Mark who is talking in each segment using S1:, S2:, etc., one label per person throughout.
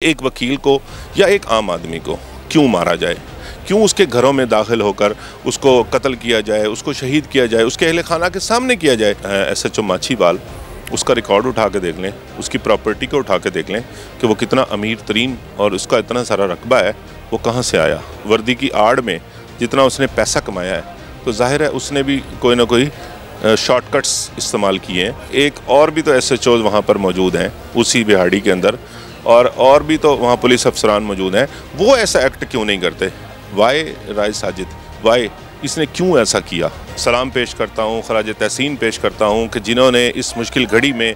S1: एक वकील को या एक आम आदमी को क्यों मारा जाए, क्यों उसके घरों में दाखिल होकर उसको कत्ल किया जाए, उसको शहीद किया जाए, उसके अहले खाना के सामने किया जाए। SHO माछीवाल, उसका रिकॉर्ड उठा के देख लें, उसकी प्रॉपर्टी को उठा के देख लें कि वो कितना अमीर तरीन और उसका इतना सारा रकबा है, वो कहाँ से आया। वर्दी की आड़ में जितना उसने पैसा कमाया है तो जाहिर है उसने भी कोई ना कोई शॉर्टकट्स इस्तेमाल किए हैं। एक और भी तो SHO वहाँ पर मौजूद हैं उसी बिहाड़ी के अंदर, और भी तो वहाँ पुलिस अफसरान मौजूद हैं। वो ऐसा एक्ट क्यों नहीं करते? वाई राय साजिद, वाई इसने क्यों ऐसा किया? सलाम पेश करता हूँ, खराज तहसीन पेश करता हूँ कि जिन्होंने इस मुश्किल घड़ी में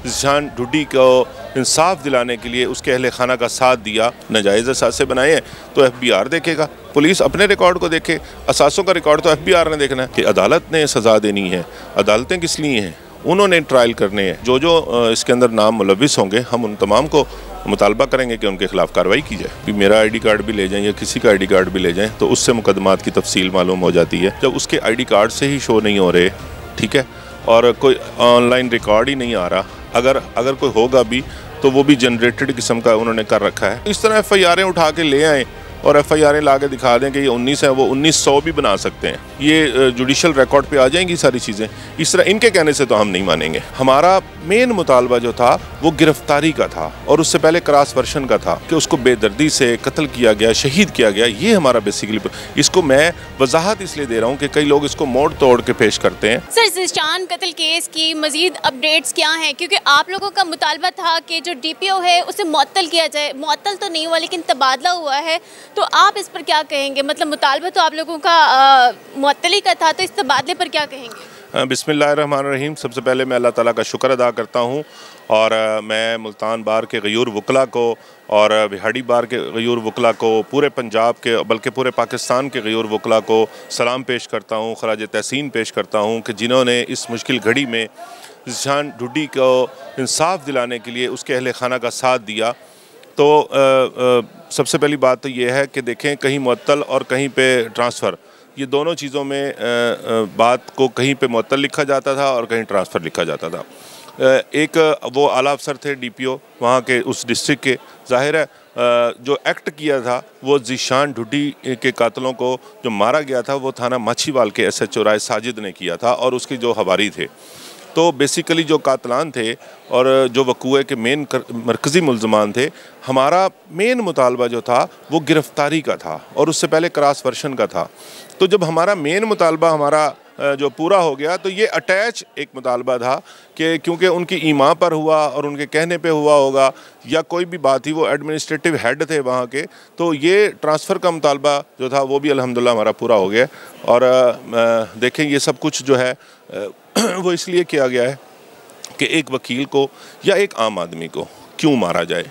S1: ज़ीशान ढुड्डी को इंसाफ दिलाने के लिए उसके अहले खाना का साथ दिया। नाजायज़ असासे बनाए हैं तो FBR देखेगा, पुलिस अपने रिकॉर्ड को देखे, असासों का रिकॉर्ड तो FBR ने देखना है कि अदालत ने सज़ा देनी है। अदालतें किस लिए हैं? उन्होंने ट्रायल करने हैं। जो जो इसके अंदर नाम मुलविस होंगे हम उन तमाम को मुतालबा करेंगे कि उनके खिलाफ कार्रवाई की जाए। कि मेरा ID कार्ड भी ले जाएं या किसी का ID कार्ड भी ले जाएं तो उससे मुकदमात की तफसील मालूम हो जाती है। जब उसके ID कार्ड से ही शो नहीं हो रहे, ठीक है, और कोई ऑनलाइन रिकॉर्ड ही नहीं आ रहा, अगर कोई होगा भी तो वो भी जनरेटेड किस्म का उन्होंने कर रखा है। इस तरह FIR उठा के ले आएँ और FIR ला के दिखा दें कि ये 19 है, वो 1900 भी बना सकते हैं। ये जुडिशल रिकॉर्ड पे आ जाएंगी सारी चीज़ें। इस तरह इनके कहने से तो हम नहीं मानेंगे। हमारा मेन मुतालबा जो था वो गिरफ्तारी का था और उससे पहले क्रॉस वर्शन का था कि उसको बेदर्दी से कत्ल किया गया, शहीद किया गया। ये हमारा बेसिकली, इसको मैं वजाहत इसलिए दे रहा हूँ कि कई लोग इसको मोड़ तोड़ के पेश करते हैं।
S2: सर, ज़ीशान कत्ल केस की मजीद अपडेट्स क्या हैं? क्योंकि आप लोगों का मुतालबा था कि जो DPO है उसे मुअत्तल किया जाए। मुअत्तल तो नहीं हुआ लेकिन तबादला हुआ है, तो आप इस पर क्या कहेंगे? मतलब मुतालबा तो आप लोगों का मुअत्तली का था, तो इस तबादले पर क्या कहेंगे?
S1: बिस्मिल्लाहिर्रहमानिर्रहीम। सबसे पहले मैं अल्लाह ताला का शुक्र अदा करता हूँ और मैं मुल्तान बार के गयूर वकला को और बिहाड़ी बार के गयूर वकला को, पूरे पंजाब के बल्कि पूरे पाकिस्तान के गयूर वकला को सलाम पेश करता हूँ, खराज तहसीन पेश करता हूँ कि जिन्होंने इस मुश्किल घड़ी में ज़ीशान ढुड्डी को इंसाफ दिलाने के लिए उसके अहले खाना का साथ दिया। तो सबसे पहली बात तो ये है कि देखें, कहीं मुअत्तल और कहीं पे ट्रांसफ़र, ये दोनों चीज़ों में बात को कहीं पे मुअत्तल लिखा जाता था और कहीं ट्रांसफ़र लिखा जाता था। एक वो आला अफसर थे DPO वहाँ के उस डिस्ट्रिक्ट के, जाहिर है जो एक्ट किया था वो ज़ीशान ढुड्डी के कातलों को जो मारा गया था वो थाना माछीवाल के SHO राय साजिद ने किया था और उसके जो हवारी थे। तो बेसिकली जो कातलान थे और जो वकूए के मेन मरकज़ी मुल्ज़मान थे, हमारा मेन मुतालबा जो था वो गिरफ्तारी का था और उससे पहले क्रॉस वर्शन का था। तो जब हमारा मेन मुतालबा हमारा जो पूरा हो गया तो ये अटैच एक मुतालबा था कि क्योंकि उनकी ईमा पर हुआ और उनके कहने पे हुआ होगा या कोई भी बात ही, वो एडमिनिस्ट्रेटिव हेड थे वहाँ के, तो ये ट्रांसफ़र का मुतालबा जो था वो भी अल्हम्दुलिल्लाह हमारा पूरा हो गया। और देखें, ये सब कुछ जो है वो इसलिए किया गया है कि एक वकील को या एक आम आदमी को क्यों मारा जाए,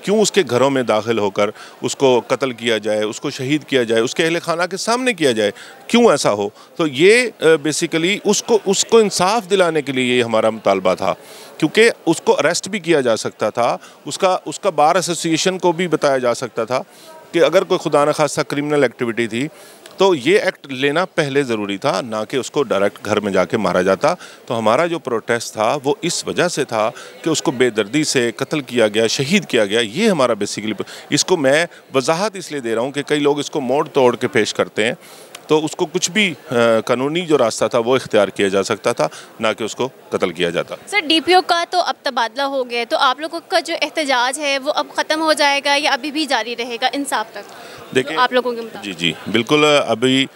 S1: क्यों उसके घरों में दाखिल होकर उसको कत्ल किया जाए, उसको शहीद किया जाए, उसके अहले खाना के सामने किया जाए, क्यों ऐसा हो। तो ये बेसिकली उसको इंसाफ दिलाने के लिए ये हमारा मुतालबा था, क्योंकि उसको अरेस्ट भी किया जा सकता था, उसका बार एसोसिएशन को भी बताया जा सकता था कि अगर कोई खुदा न खास्ता क्रिमिनल एक्टिविटी थी तो ये एक्ट लेना पहले ज़रूरी था, ना कि उसको डायरेक्ट घर में जाके मारा जाता। तो हमारा जो प्रोटेस्ट था वो इस वजह से था कि उसको बेदर्दी से कत्ल किया गया, शहीद किया गया। ये हमारा बेसिकली, इसको मैं वजाहत इसलिए दे रहा हूँ कि कई लोग इसको मोड़ तोड़ के पेश करते हैं। तो उसको कुछ भी कानूनी जो रास्ता था वो इख्तियार किया जा सकता था, ना कि उसको कत्ल किया जाता।
S2: सर, DPO का तो अब तबादला हो गया, तो आप लोगों का जो एहतजाज है वो अब ख़त्म हो जाएगा या अभी भी जारी रहेगा इंसाफ तक?
S1: देखिए,
S2: आप लोगों के मुताबिक।
S1: जी बिल्कुल, अभी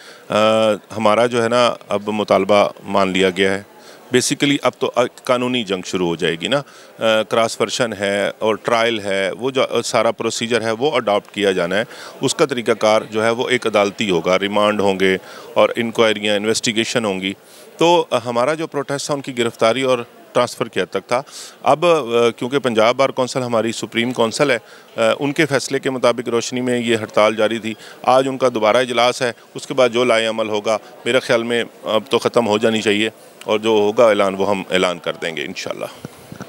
S1: हमारा जो है ना अब मुतालबा मान लिया गया है। बेसिकली अब तो कानूनी जंग शुरू हो जाएगी ना। क्रॉस वर्शन है और ट्रायल है, वो जो सारा प्रोसीजर है वो अडॉप्ट किया जाना है। उसका तरीक़ाकार जो है वो एक अदालती होगा, रिमांड होंगे और इंक्वायरियाँ, इन्वेस्टिगेशन होंगी। तो हमारा जो प्रोटेस्ट था उनकी गिरफ़्तारी और ट्रांसफ़र किया तक था। अब क्योंकि पंजाब बार कौंसल हमारी सुप्रीम कौंसल है, उनके फ़ैसले के मुताबिक रोशनी में ये हड़ताल जारी थी। आज उनका दोबारा इजलास है, उसके बाद जो लाए अमल होगा मेरे ख़्याल में अब तो ख़त्म हो जानी चाहिए और जो होगा ऐलान वो हम ऐलान कर देंगे इंशाल्लाह।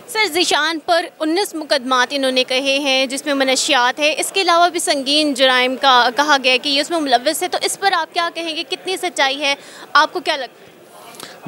S2: सर, ज़ीशान पर 19 मुकदमात इन्होंने कहे हैं जिसमें मनशियात है, इसके अलावा भी संगीन जुराइम का कहा गया कि ये उसमें मुलव्वस है, तो इस पर आप क्या कहेंगे? कितनी सच्चाई है? आपको क्या लगता है?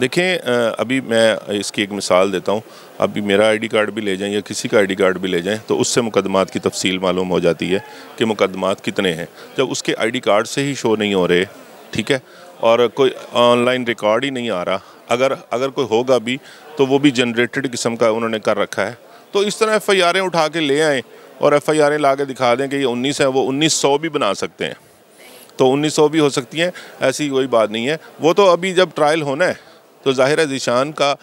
S1: देखें, अभी मैं इसकी एक मिसाल देता हूँ। अभी मेरा आईडी कार्ड भी ले जाएं या किसी का आईडी कार्ड भी ले जाएं तो उससे मुकदमात की तफसील मालूम हो जाती है कि मुकदमात कितने हैं। जब उसके आईडी कार्ड से ही शो नहीं हो रहे, ठीक है, और कोई ऑनलाइन रिकॉर्ड ही नहीं आ रहा, अगर कोई होगा भी तो वो भी जनरेटेड किस्म का उन्होंने कर रखा है, तो इस तरह FIR उठा के ले आएँ और FIR ला के दिखा दें कि ये 19 है, वो 1900 भी बना सकते हैं, तो 1900 भी हो सकती हैं, ऐसी कोई बात नहीं है। वो तो अभी जब ट्रायल होना है तो ज़ाहिर है ज़ीशान का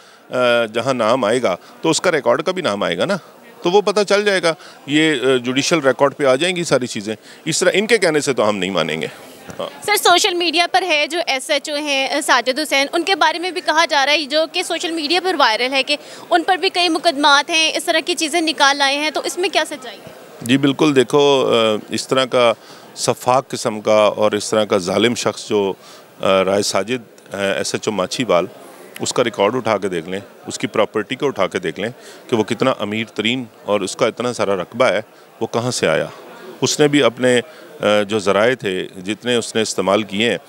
S1: जहाँ नाम आएगा तो उसका रिकॉर्ड का भी नाम आएगा ना, तो वो पता चल जाएगा, ये जुडिशल रिकॉर्ड पे आ जाएंगी सारी चीज़ें। इस तरह इनके कहने से तो हम नहीं मानेंगे। हाँ।
S2: सर, सोशल मीडिया पर है जो SHO हैं साजिद हुसैन, उनके बारे में भी कहा जा रहा है जो कि सोशल मीडिया पर वायरल है कि उन पर भी कई मुकदमात हैं, इस तरह की चीज़ें निकाल आए हैं, तो इसमें क्या सच्चाई है?
S1: जी बिल्कुल, देखो इस तरह का सफाक किस्म का और इस तरह का जालिम शख्स जो राय साजिद SHO माछीवाल, उसका रिकॉर्ड उठा के देख लें, उसकी प्रॉपर्टी को उठा के देख लें कि वो कितना अमीर तरीन और उसका इतना सारा रकबा है, वो कहाँ से आया। उसने भी अपने जो ज़राए थे जितने उसने इस्तेमाल किए हैं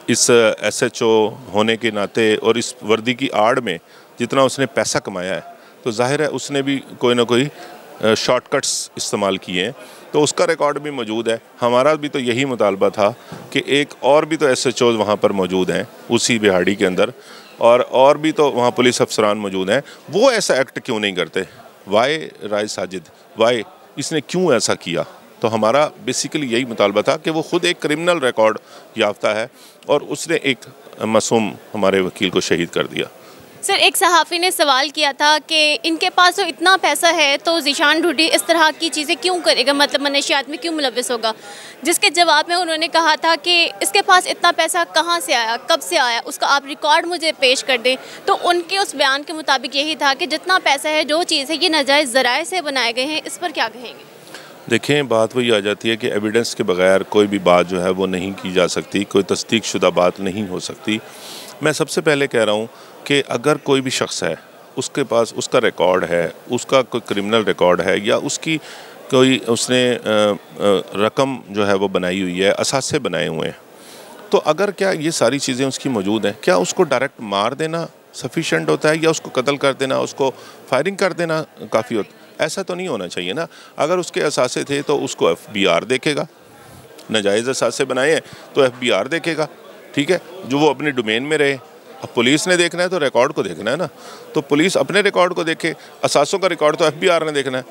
S1: इस SHO होने के नाते और इस वर्दी की आड़ में जितना उसने पैसा कमाया है, तो जाहिर है उसने भी कोई ना कोई शॉर्टकट्स इस्तेमाल किए हैं, तो उसका रिकॉर्ड भी मौजूद है। हमारा भी तो यही मुतालबा था कि एक और भी तो SHOs वहाँ पर मौजूद हैं उसी बिहाड़ी के अंदर, और भी तो वहाँ पुलिस अफसरान मौजूद हैं, वो ऐसा एक्ट क्यों नहीं करते। वाई राय साजिद, वाई इसने क्यों ऐसा किया। तो हमारा बेसिकली यही मुतालबा था कि वो ख़ुद एक क्रिमिनल रिकॉर्ड याफ्ता है और उसने एक मासूम हमारे वकील को शहीद कर दिया।
S2: सर, एक सहाफ़ी ने सवाल किया था कि इनके पास तो इतना पैसा है तो ज़ीशान ढूंढी इस तरह की चीज़ें क्यों करेगा, मतलब मनशियात में क्यों मुलव्वस होगा, जिसके जवाब में उन्होंने कहा था कि इसके पास इतना पैसा कहाँ से आया, कब से आया, उसका आप रिकॉर्ड मुझे पेश कर दें। तो उनके उस बयान के मुताबिक यही था कि जितना पैसा है, जो चीज़ है, ये नाजायज़ ज़राए से बनाए गए हैं। इस पर क्या कहेंगे?
S1: देखें, बात वही आ जाती है कि एविडेंस के बगैर कोई भी बात जो है वो नहीं की जा सकती, कोई तस्दीक शुदा बात नहीं हो सकती। मैं सबसे पहले कह रहा हूँ कि अगर कोई भी शख्स है, उसके पास उसका रिकॉर्ड है, उसका कोई क्रिमिनल रिकॉर्ड है या उसकी कोई उसने रकम जो है वो बनाई हुई है, असासे बनाए हुए हैं, तो अगर क्या ये सारी चीज़ें उसकी मौजूद हैं, क्या उसको डायरेक्ट मार देना सफिशेंट होता है या उसको कत्ल कर देना, उसको फायरिंग कर देना काफ़ी होता है? ऐसा तो नहीं होना चाहिए ना। अगर उसके असासे थे तो उसको FBR देखेगा, नाजायज़ असासे बनाए हैं तो FBR देखेगा, ठीक है, जो वो अपने डोमेन में रहे। अब पुलिस ने देखना है तो रिकॉर्ड को देखना है ना, तो पुलिस अपने रिकॉर्ड को देखे, असासों का रिकॉर्ड तो FBR ने देखना है।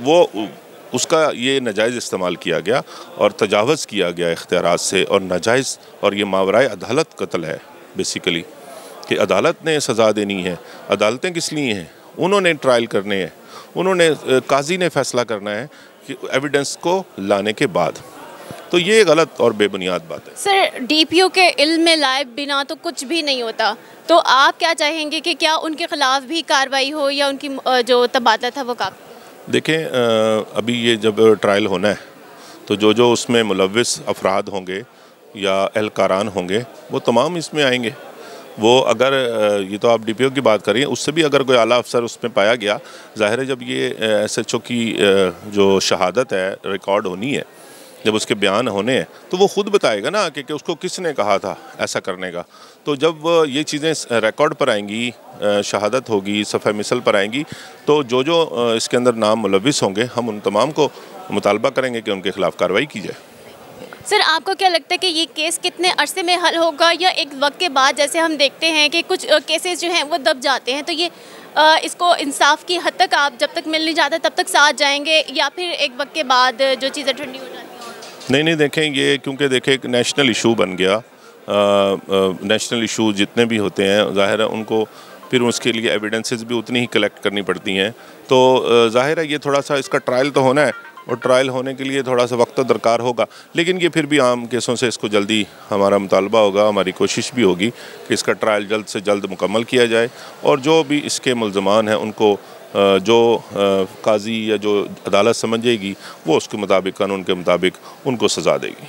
S1: वो उसका ये नाजायज़ इस्तेमाल किया गया और तजावज़ किया गया इख्तियारात से, और नाजायज़, और ये मावराए अदालत कत्ल है बेसिकली, कि अदालत ने सज़ा देनी है। अदालतें किस लिए हैं? उन्होंने ट्रायल करने हैं, उन्होंने काजी ने फ़ैसला करना है कि एविडेंस को लाने के बाद। तो ये गलत और बेबुनियाद बात है।
S2: सर, DPO के इल्म में लाए बिना तो कुछ भी नहीं होता, तो आप क्या चाहेंगे कि क्या उनके ख़िलाफ़ भी कार्रवाई हो या उनकी जो तबादला था वो काफ़ी?
S1: देखें, अभी ये जब ट्रायल होना है तो जो उसमें मुलव्विस अफराद होंगे या एहलकारान होंगे वो तमाम इसमें आएंगे। वो अगर ये तो आप DPO की बात करें, उससे भी अगर कोई आला अफसर उसमें पाया गया, ज़ाहिर है जब ये SHO की जो शहादत है रिकॉर्ड होनी है, जब उसके बयान होने हैं, तो वो ख़ुद बताएगा ना कि उसको किसने कहा था ऐसा करने का। तो जब ये चीज़ें रिकॉर्ड पर आएंगी, शहादत होगी, सफ़े मिसल पर आएंगी, तो जो इसके अंदर नाम मुलव्विस होंगे, हम उन तमाम को मुतालबा करेंगे कि उनके ख़िलाफ़ कार्रवाई की जाए।
S2: सर, आपको क्या लगता है कि ये केस कितने अरसे में हल होगा या एक वक्त के बाद, जैसे हम देखते हैं कि कुछ केसेस जो हैं वो दब जाते हैं, तो ये इसको इंसाफ की हद तक आप जब तक मिल नहीं जाता तब तक साथ जाएंगे या फिर एक वक्त के बाद जो चीज़ें ठंडी हो जाती हैं?
S1: नहीं, देखें, ये क्योंकि देखें एक नेशनल इशू बन गया, नेशनल इशू जितने भी होते हैं ज़ाहिर है उनको फिर उसके लिए एविडेंसेस भी उतनी ही कलेक्ट करनी पड़ती हैं। तो ज़ाहिर है ये थोड़ा सा इसका ट्रायल तो होना है और ट्रायल होने के लिए थोड़ा सा वक्त तो दरकार होगा, लेकिन ये फिर भी आम केसों से इसको जल्दी हमारा मुतालबा होगा, हमारी कोशिश भी होगी कि इसका ट्रायल जल्द से जल्द मुकम्मल किया जाए और जो भी इसके मुल्ज़मान हैं उनको जो काजी या जो अदालत समझेगी वो उसके मुताबिक, कानून के मुताबिक उनको सज़ा देगी।